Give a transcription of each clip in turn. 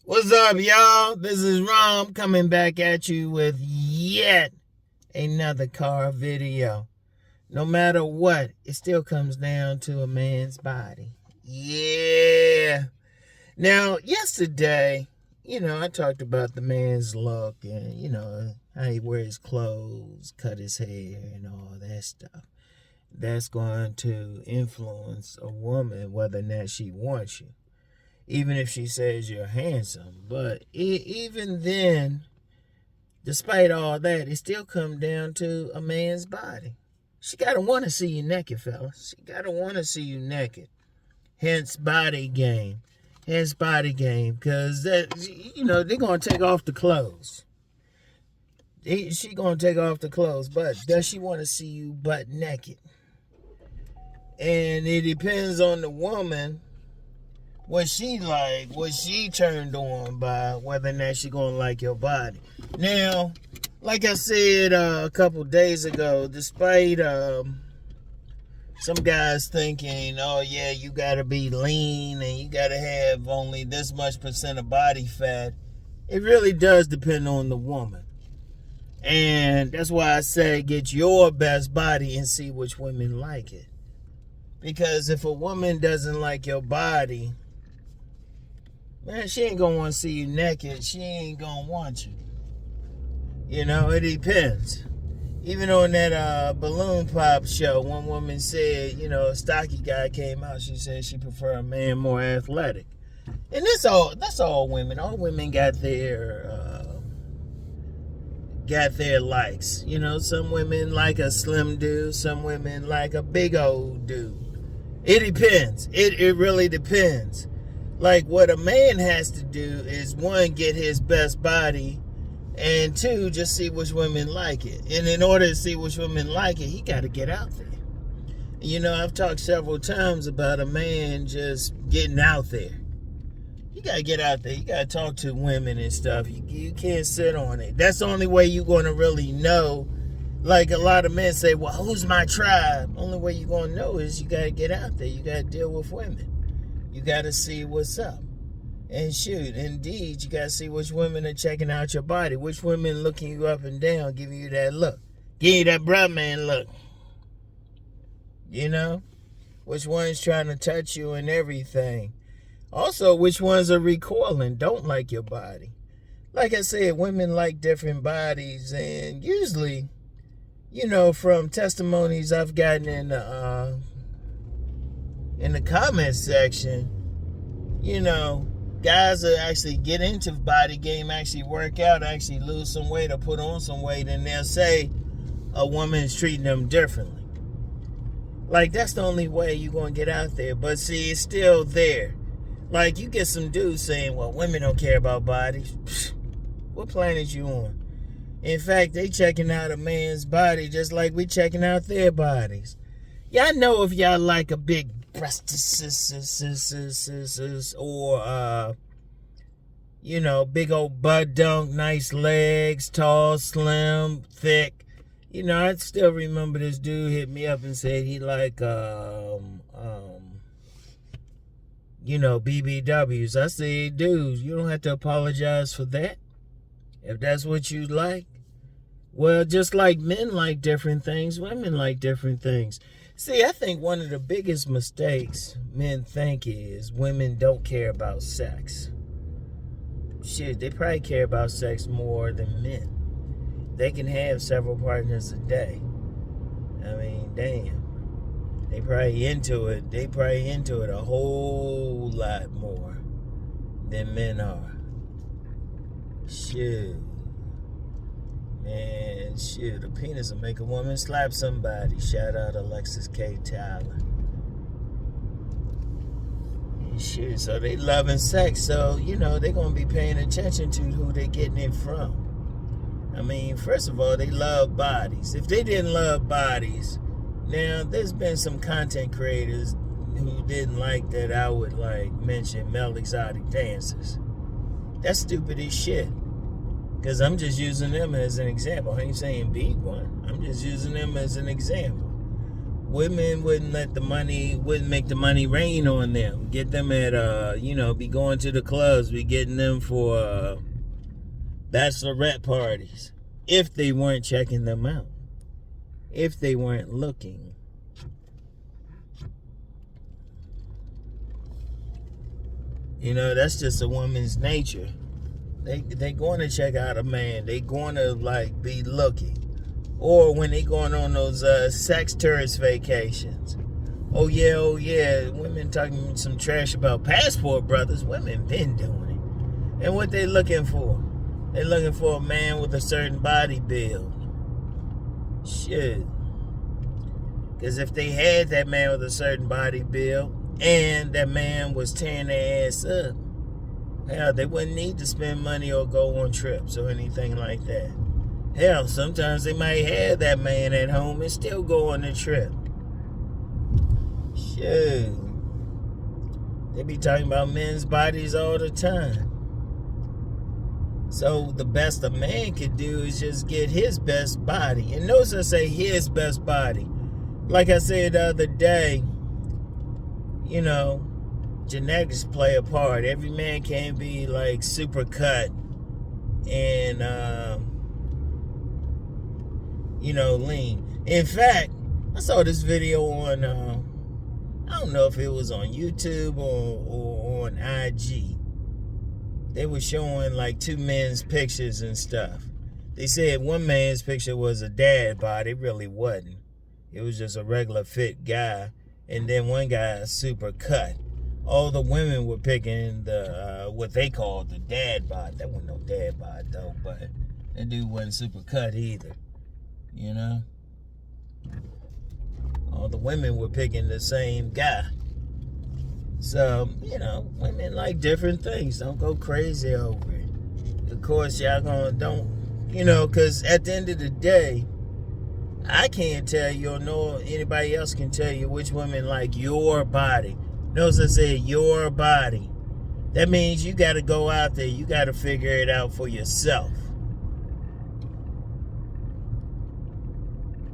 What's up, y'all? This is Rom coming back at you with yet another car video. No matter what, it still comes down to a man's body. Yeah. Now, yesterday, I talked about the man's look and, how he wears clothes, cut his hair, and all that stuff. That's going to influence a woman whether or not she wants you. Even if she says you're handsome. But even then, despite all that, it still comes down to a man's body. She got to want to see you naked, fellas. She got to want to see you naked. Hence body game. Because, they're going to take off the clothes. She going to take off the clothes. But does she want to see you butt naked? And it depends on the woman. What she turned on by, whether or not she gonna like your body. Now, like I said a couple days ago, despite some guys thinking, oh yeah, you gotta be lean and you gotta have only this much percent of body fat, it really does depend on the woman. And that's why I say get your best body and see which women like it. Because if a woman doesn't like your body, man, she ain't gonna want to see you naked. She ain't gonna want you. It depends. Even on that balloon pop show, one woman said, a stocky guy came out. She said she preferred a man more athletic. And that's all women. All women got their likes. Some women like a slim dude. Some women like a big old dude. It depends. It really depends. Like, what a man has to do is, one, get his best body, and two, just see which women like it. And in order to see which women like it, he got to get out there. I've talked several times about a man just getting out there. You got to get out there. You got to talk to women and stuff. You can't sit on it. That's the only way you're going to really know. Like, a lot of men say, well, who's my tribe? Only way you're going to know is you got to get out there. You got to deal with women. You got to see what's up. And shoot, indeed, you got to see which women are checking out your body. Which women looking you up and down, giving you that look. Give you that bruh man look. Which one's trying to touch you and everything. Also, which ones are recoiling, don't like your body. Like I said, women like different bodies. And usually, from testimonies I've gotten in the comment section, guys that actually get into body game, actually work out, actually lose some weight or put on some weight, and they'll say a woman is treating them differently. Like, that's the only way you're going to get out there. But see, it's still there. Like, you get some dudes saying, well, women don't care about bodies. Pfft, what planet you on? In fact, they checking out a man's body just like we checking out their bodies. Y'all know if y'all like a big breast or big old butt dunk, nice legs, tall, slim, thick. I still remember this dude hit me up and said he like BBWs. I said, dude, you don't have to apologize for that. If that's what you like. Well, just like men like different things, women like different things. See, I think one of the biggest mistakes men think is women don't care about sex. Shit, they probably care about sex more than men. They can have several partners a day. I mean, damn. They probably into it. They probably into it a whole lot more than men are. Shit. Man, shit, a penis will make a woman slap somebody. Shout out Alexis K. Tyler. And shit, so they loving sex, so, they going to be paying attention to who they getting it from. I mean, first of all, they love bodies. If they didn't love bodies, now, there's been some content creators who didn't like that I would, mention male exotic dancers. That's stupid as shit. Because I'm just using them as an example. I ain't saying be one. I'm just using them as an example. women wouldn't make the money rain on them. Get them at, be going to the clubs, be getting them for bachelorette parties. If they weren't checking them out. If they weren't looking. That's just a woman's nature. They going to check out a man. They going to, be looking. Or when they going on those sex tourist vacations. Oh yeah, women talking some trash about passport brothers. Women been doing it. And what they looking for? They looking for a man with a certain body build. Shit. Because if they had that man with a certain body build, and that man was tearing their ass up, hell, they wouldn't need to spend money or go on trips or anything like that. Hell, sometimes they might have that man at home and still go on the trip. Shit. They be talking about men's bodies all the time. So the best a man could do is just get his best body. And notice I say his best body. Like I said the other day, genetics play a part. Every man can't be super cut and lean. In fact, I saw this video on I don't know if it was on YouTube or on IG. They were showing two men's pictures and stuff. They said one man's picture was a dad bod. It really wasn't. It was just a regular fit guy. And then one guy super cut. All the women were picking the what they called the dad bod. That wasn't no dad bod though, but that dude wasn't super cut either. All the women were picking the same guy. So, women like different things. Don't go crazy over it. Of course, y'all because at the end of the day, I can't tell you or no anybody else can tell you which women like your body. Notice I said your body. That means you got to go out there. You got to figure it out for yourself.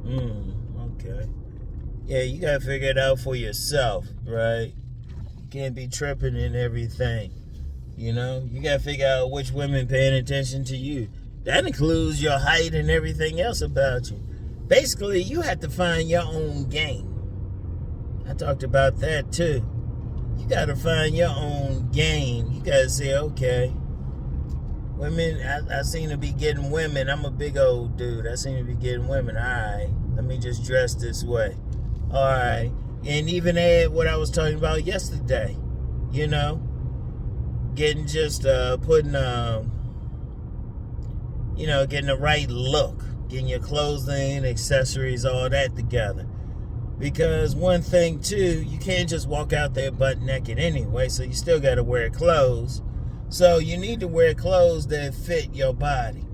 Okay. Yeah, you got to figure it out for yourself, right? You can't be tripping and everything. You got to figure out which women paying attention to you. That includes your height and everything else about you. Basically, you have to find your own game. I talked about that too. You got to find your own game. You got to say, okay, women, I seem to be getting women. I'm a big old dude. I seem to be getting women. All right, let me just dress this way. All right. And even add what I was talking about yesterday. Getting just putting, getting the right look. Getting your clothing, accessories, all that together. Because one thing, too, you can't just walk out there butt naked anyway, so you still got to wear clothes. So you need to wear clothes that fit your body.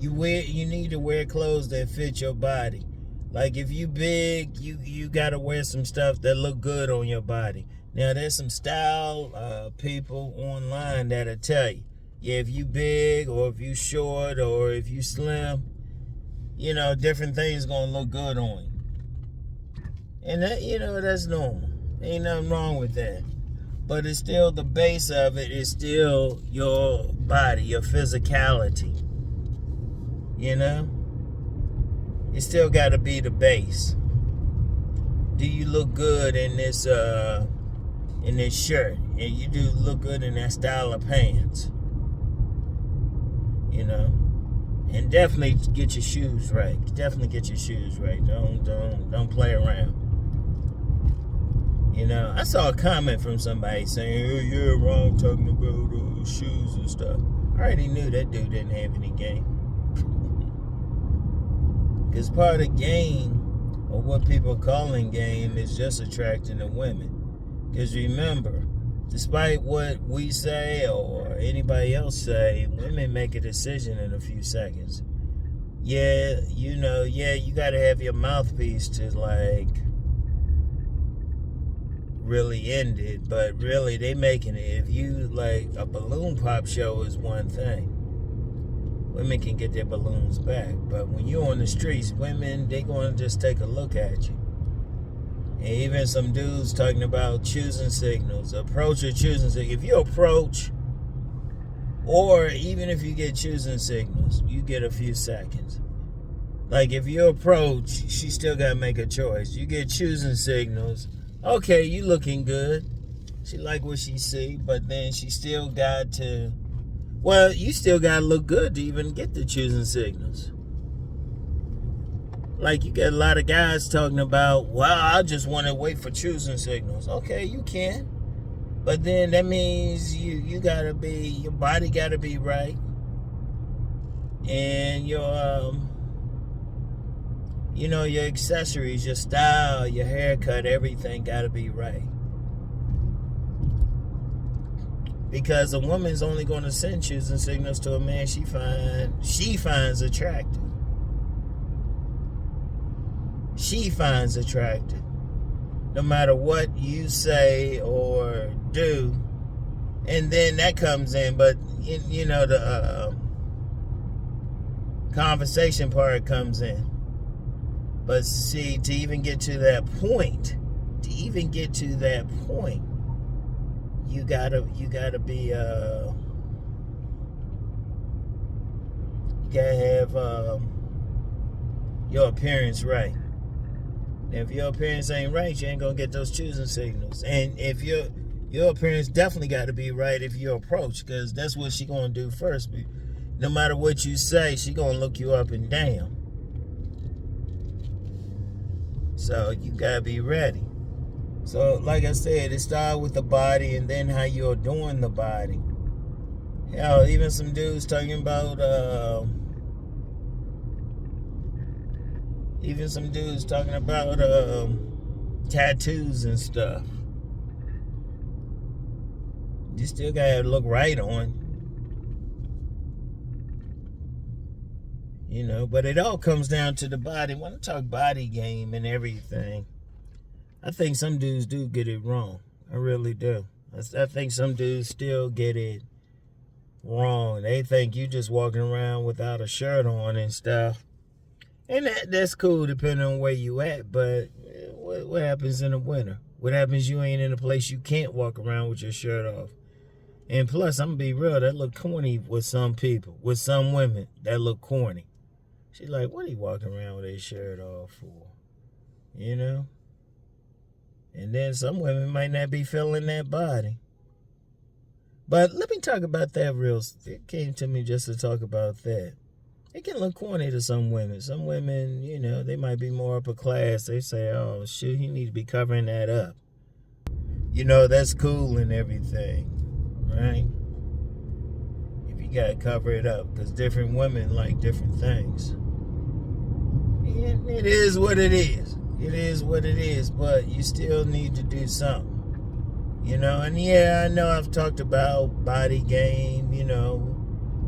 You need to wear clothes that fit your body. Like if you big, you got to wear some stuff that look good on your body. Now, there's some style people online that'll tell you, yeah, if you big or if you short or if you slim, different things going to look good on you. And that, that's normal. Ain't nothing wrong with that. But it's still, the base of it is still your body, your physicality. It still got to be the base. Do you look good in this shirt? And you do look good in that style of pants. And definitely get your shoes right. Definitely get your shoes right. Don't play around. I saw a comment from somebody saying, "Oh, you're wrong talking about shoes and stuff." I already knew that dude didn't have any game. Because part of the game, or what people calling game, is just attracting the women. Because remember, despite what we say or anybody else say, women make a decision in a few seconds. Yeah, you got to have your mouthpiece to really end it, but really they making it. If you a balloon pop show is one thing. Women can get their balloons back, but when you're on the streets, women, they going to just take a look at you. And even some dudes talking about choosing signals. Approach or choosing signals. If you approach, or even if you get choosing signals, you get a few seconds. Like if you approach, she still got to make a choice. You get choosing signals. Okay, you looking good. She like what she see, but then she still got to, well, you still got to look good to even get the choosing signals. Like you get a lot of guys talking about, well, I just want to wait for choosing signals. Okay, you can. But then that means you got to be, your body got to be right. And your, your accessories, your style, your haircut, everything got to be right. Because a woman's only going to send choosing signals to a man she finds attractive. She finds attractive. No matter what you say or do. And then that comes in, but the conversation part comes in. But see, to even get to that point, you gotta be you gotta have your appearance right. And if your appearance ain't right, you ain't gonna get those choosing signals. And if your appearance definitely got to be right if you approach, because that's what she gonna do first. No matter what you say, she gonna look you up and down. So you gotta be ready. So like I said, it starts with the body and then how you're adorn the body. Hell, even some dudes talking about tattoos and stuff. You still gotta look right on. But it all comes down to the body. When I talk body game and everything, I think some dudes do get it wrong. I really do. I think some dudes still get it wrong. They think you just walking around without a shirt on and stuff. And that's cool depending on where you at. But what happens in the winter? What happens you ain't in a place you can't walk around with your shirt off? And plus, I'm going to be real, that look corny with some people. With some women, that look corny. She's like, what are you walking around with his shirt off for? And then some women might not be feeling that body. But let me talk about that real. It came to me just to talk about that. It can look corny to some women. Some women, they might be more upper class. They say, oh, shoot, you need to be covering that up. That's cool and everything, right? If you got to cover it up, because different women like different things. And it is what it is. It is what it is, but you still need to do something. And yeah, I know I've talked about body game,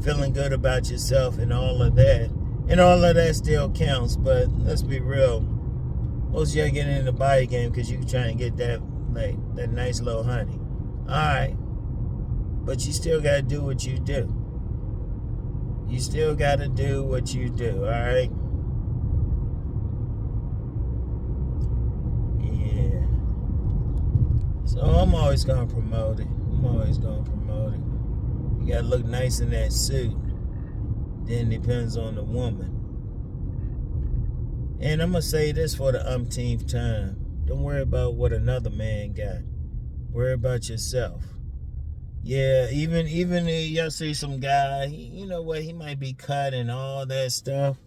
feeling good about yourself and all of that. And all of that still counts, but let's be real. Most of y'all getting in the body game because you trying to get that nice little honey. Alright. But you still got to do what you do. You still got to do what you do, alright? Yeah. So I'm always going to promote it. You got to look nice in that suit. Then it depends on the woman. And I'm going to say this for the umpteenth time. Don't worry about what another man got. Worry about yourself. Yeah, even if y'all see some guy, he might be cut and all that stuff.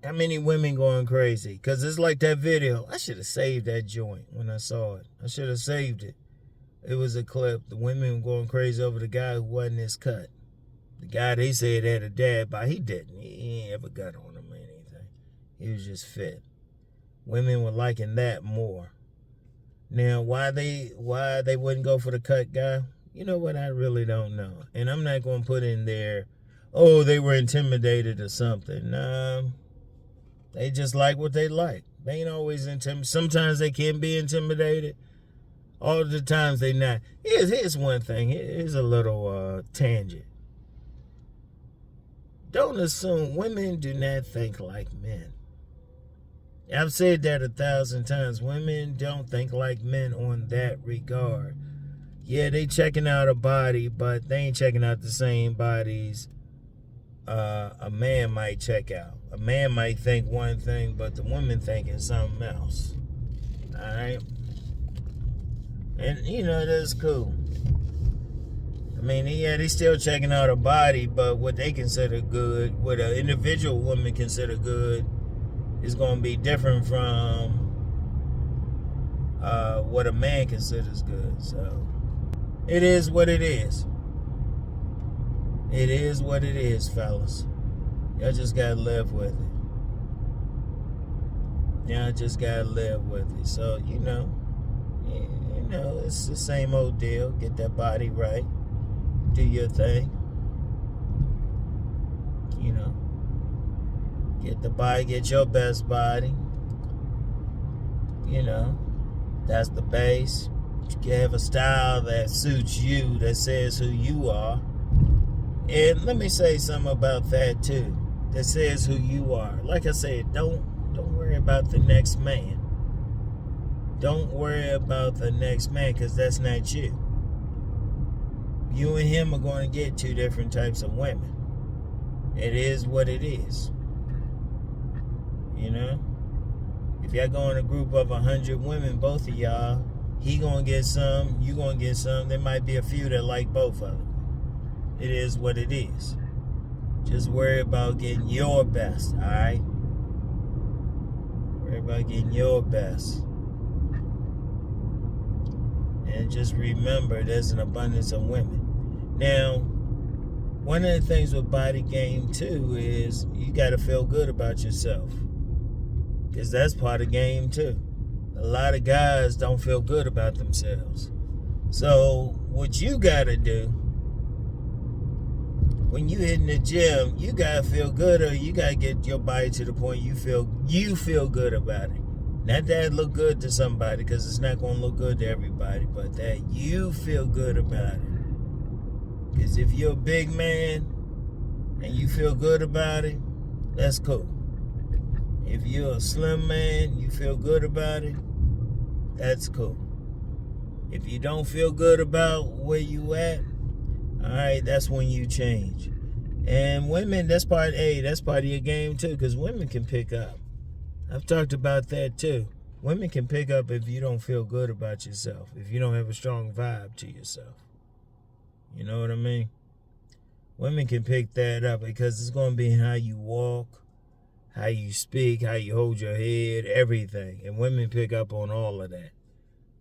How many women going crazy? Because it's like that video. I should have saved that joint when I saw it. I should have saved it. It was a clip. The women were going crazy over the guy who wasn't as cut. The guy they said had a dad bod. He didn't. He ain't ever got on him or anything. He was just fit. Women were liking that more. Now, why they wouldn't go for the cut guy? You know what? I really don't know. And I'm not going to put in there, oh, they were intimidated or something. They just like what they like. They ain't always intimidated. Sometimes they can be intimidated. All the times they not. Here's one thing. Here's a little tangent. Don't assume women do not think like men. I've said that 1,000 times. Women don't think like men on that regard. Yeah, they checking out a body, but they ain't checking out the same bodies a man might check out. A man might think one thing, but the woman thinking something else. All right, and that's cool. I mean, yeah, they still checking out a body, but what they consider good, what an individual woman consider good, is going to be different from what a man considers good. So it is what it is. It is what it is, fellas. Y'all just gotta live with it. Y'all just gotta live with it. So, it's the same old deal. Get that body right. Do your thing. Get the body, get your best body. That's the base. You have a style that suits you, that says who you are. And let me say something about that too. That says who you are. Like I said, don't worry about the next man. Don't worry about the next man, because that's not you. You and him are going to get two different types of women. It is what it is. If y'all go in a group of 100 women, both of y'all, he gonna get some, you gonna get some. There might be a few that like both of them. It is what it is. Just worry about getting your best, all right? Worry about getting your best. And just remember, there's an abundance of women. Now, one of the things with body game, too, is you got to feel good about yourself. Because that's part of game, too. A lot of guys don't feel good about themselves. So, what you got to do, when you hit in the gym, you gotta feel good, or you gotta get your body to the point you feel good about it. Not that it look good to somebody, because it's not gonna look good to everybody, but that you feel good about it. Because if you're a big man and you feel good about it, that's cool. If you're a slim man, you feel good about it, that's cool. If you don't feel good about where you at, all right, that's when you change. And women, that's part of your game too, because women can pick up. I've talked about that too. Women can pick up if you don't feel good about yourself, if you don't have a strong vibe to yourself. You know what I mean? Women can pick that up, because it's going to be how you walk, how you speak, how you hold your head, everything. And women pick up on all of that.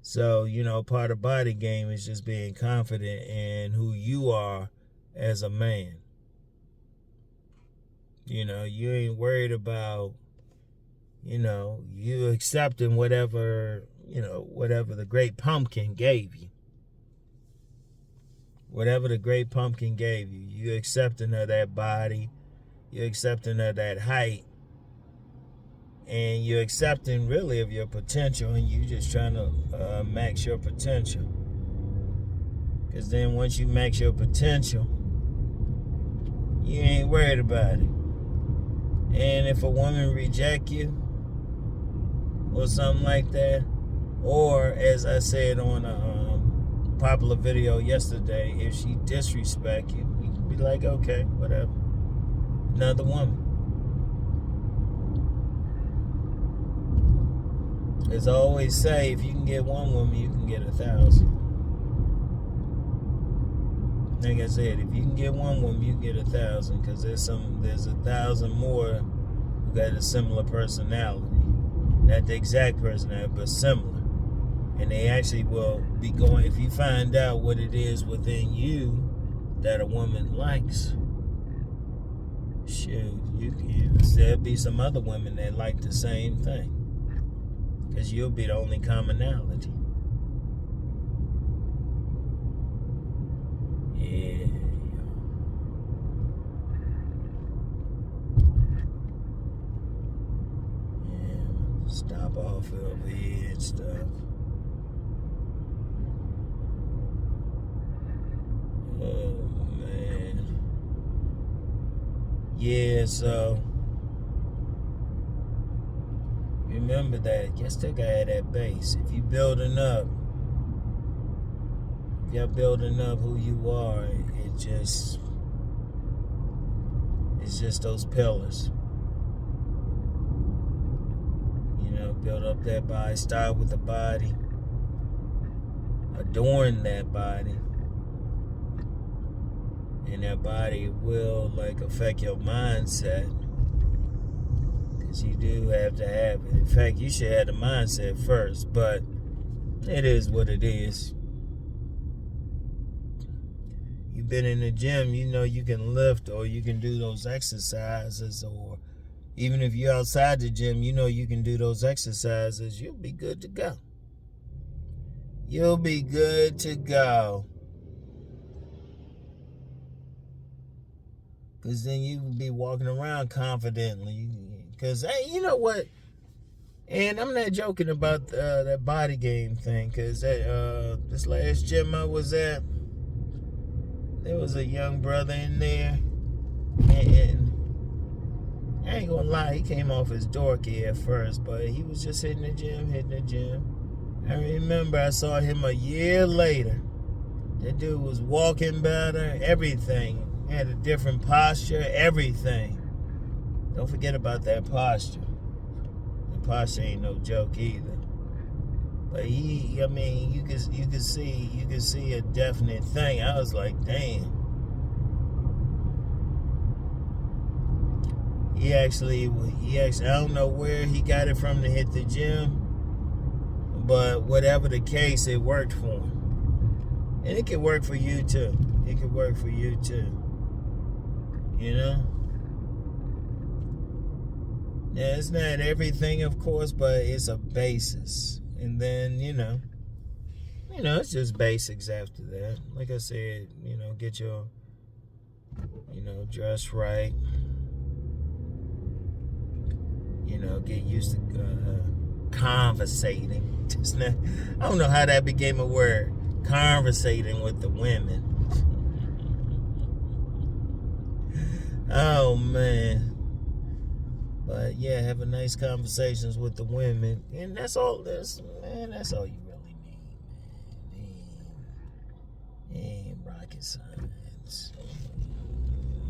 So, part of body game is just being confident in who you are as a man. You ain't worried about, you accepting whatever the great pumpkin gave you. Whatever the great pumpkin gave you, you accepting of that body, you're accepting of that height, and you're accepting really of your potential, and you just trying to max your potential. Because then once you max your potential, you ain't worried about it. And if a woman reject you or something like that, or as I said on a popular video yesterday, if she disrespect you, you can be like, okay, whatever. Another woman. As I always say, if you can get one woman, you can get 1,000. Like I said, if you can get one woman, you can get 1,000, because there's 1,000 more who got a similar personality. Not the exact personality, but similar. And they actually will be going, if you find out what it is within you that a woman likes, shoot, there'll be some other women that like the same thing. Because you'll be the only commonality. Yeah. Stop off over here and stuff. Oh, man. Yeah, so remember that you still gotta have that base. If you're building up who you are, it's just those pillars. You know, build up that body, start with the body, adorn that body, and that body will affect your mindset, because you do have to have it. In fact, you should have the mindset first, but it is what it is. You've been in the gym, you know you can lift, or you can do those exercises, or even if you're outside the gym, you know you can do those exercises. You'll be good to go. You'll be good to go. Because then you will be walking around confidently. Because, hey, you know what? And I'm not joking about that body game thing. Because this last gym I was at, there was a young brother in there. And I ain't gonna lie, he came off as dorky at first. But he was just hitting the gym. I remember I saw him a year later. That dude was walking better, everything. He had a different posture, everything. Don't forget about that posture. The posture ain't no joke either. But you could see a definite thing. I was like, damn. He actually, I don't know where he got it from to hit the gym, but whatever the case, it worked for him. And it can work for you too. It can work for you too. You know? Yeah, it's not everything, of course, but it's a basis. And then, it's just basics after that. Like I said, get your, dress right. Get used to conversating. I don't know how that became a word. Conversating with the women. Oh, man. But yeah, having nice conversations with the women. And that's all you really need, man. It ain't rocket science.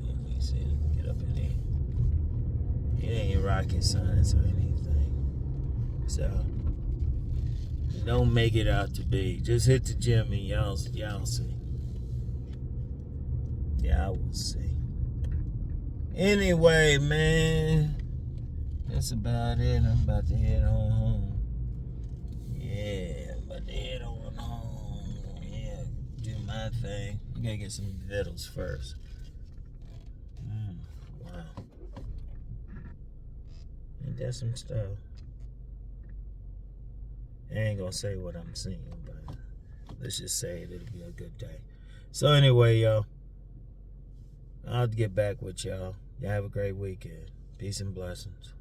Let me see. Get up in there. It ain't rocket science or anything. So don't make it out to be. Just hit the gym and y'all see. Y'all will see. Anyway, man, that's about it. I'm about to head on home. Yeah, I'm about to head on home. Yeah, do my thing. I gotta get some vittles first. Wow. Ain't that some stuff? I ain't gonna say what I'm seeing, but let's just say it'll be a good day. So anyway, y'all, I'll get back with y'all. Y'all have a great weekend. Peace and blessings.